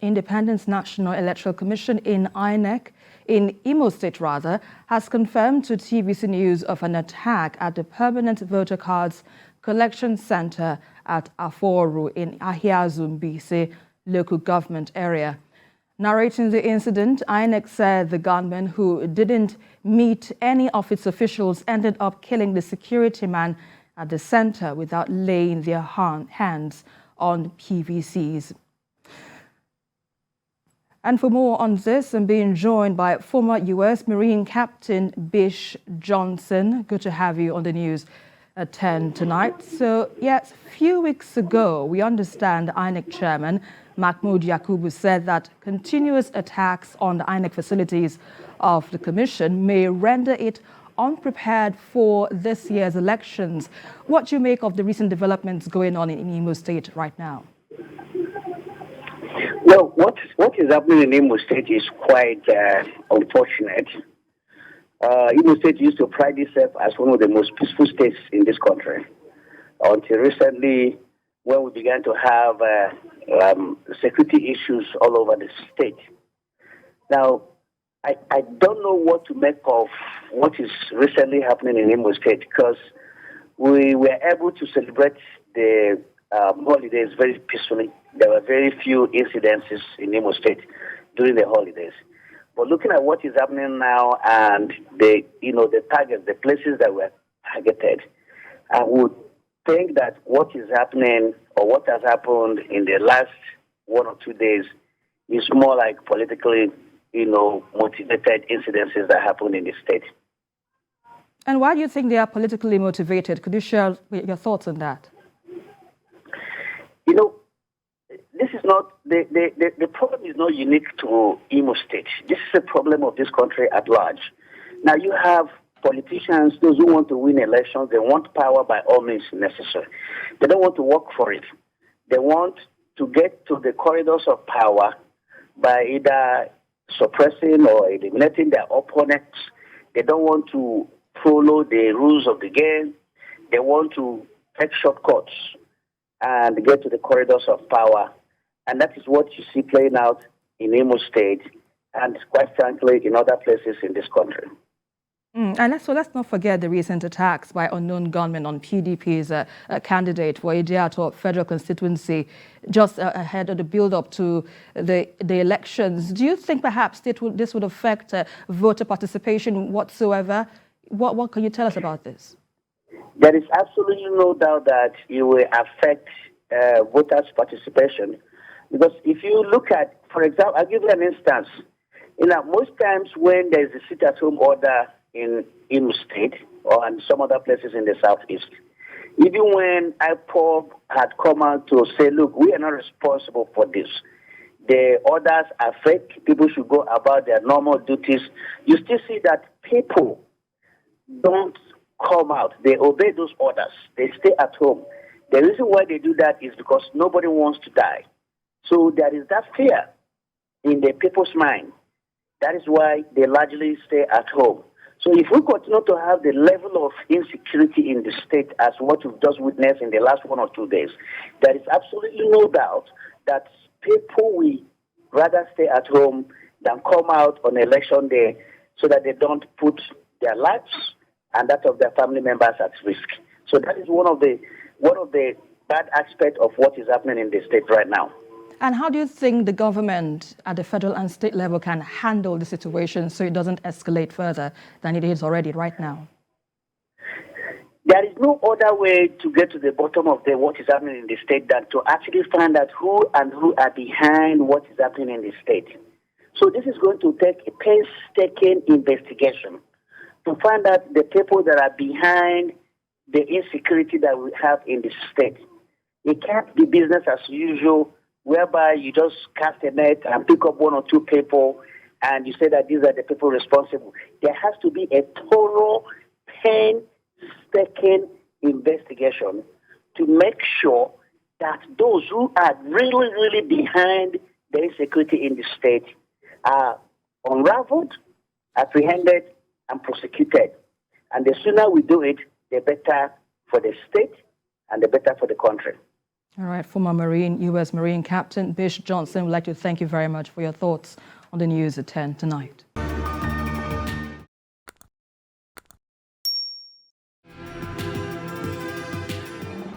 Independent National Electoral Commission in INEC, in Imo State has confirmed to TVC News of an attack at the permanent voter cards collection center at Afor Oru in Ahiazu Mbaise local government area. Narrating the incident, INEC said the gunmen who didn't meet any of its officials ended up killing the security man at the center without laying their hands on PVCs. And for more on this, I'm being joined by former U.S. Marine Captain Bish Johnson. Good to have you on the news at 10 tonight. So, yes, a few weeks ago, we understand INEC Chairman Mahmoud Yakubu said that continuous attacks on the INEC facilities of the Commission may render it unprepared for this year's elections. What do you make of the recent developments going on in Imo State right now? Well, what is happening in Imo State is quite unfortunate. Imo State used to pride itself as one of the most peaceful states in this country until recently, when we began to have security issues all over the state. Now, I don't know what to make of what is recently happening in Imo State, because we were able to celebrate the holidays very peacefully. There were very few incidences in Imo State during the holidays. But looking at what is happening now and the targets, the places that were targeted, I would think that what is happening or what has happened in the last 1 or 2 days is more like politically, motivated incidences that happened in the state. And why do you think they are politically motivated? Could you share your thoughts on that? This is not, the problem is not unique to Imo State. This is a problem of this country at large. Now you have politicians, those who want to win elections, they want power by all means necessary. They don't want to work for it. They want to get to the corridors of power by either suppressing or eliminating their opponents. They don't want to follow the rules of the game. They want to take shortcuts and get to the corridors of power. And that is what you see playing out in Imo State and, quite frankly, in other places in this country. And let's not forget the recent attacks by unknown gunmen on PDP's candidate for Idiato federal constituency just ahead of the build-up to the elections. Do you think perhaps this would affect voter participation whatsoever? What can you tell us about this? There is absolutely no doubt that it will affect voters' participation. Because if you look at, for example, I'll give you an instance. Most times when there is a sit-at-home order in Imo State or in some other places in the southeast, even when IPOB had come out to say, look, we are not responsible for this. The orders are fake. People should go about their normal duties. You still see that people don't come out. They obey those orders. They stay at home. The reason why they do that is because nobody wants to die. So there is that fear in the people's mind. That is why they largely stay at home. So if we continue to have the level of insecurity in the state as what we've just witnessed in the last 1 or 2 days, there is absolutely no doubt that people will rather stay at home than come out on election day so that they don't put their lives and that of their family members at risk. So that is one of the bad aspects of what is happening in the state right now. And how do you think the government at the federal and state level can handle the situation so it doesn't escalate further than it is already right now? There is no other way to get to the bottom of what is happening in the state than to actually find out who are behind what is happening in the state. So this is going to take a painstaking investigation to find out the people that are behind the insecurity that we have in the state. It can't be business as usual, whereby you just cast a net and pick up 1 or 2 people and you say that these are the people responsible. There has to be a thorough, painstaking investigation to make sure that those who are really, really behind the insecurity in the state are unraveled, apprehended, and prosecuted. And the sooner we do it, the better for the state and the better for the country. All right, former U.S. Marine Captain Bish Johnson, would like to thank you very much for your thoughts on the news at 10 tonight.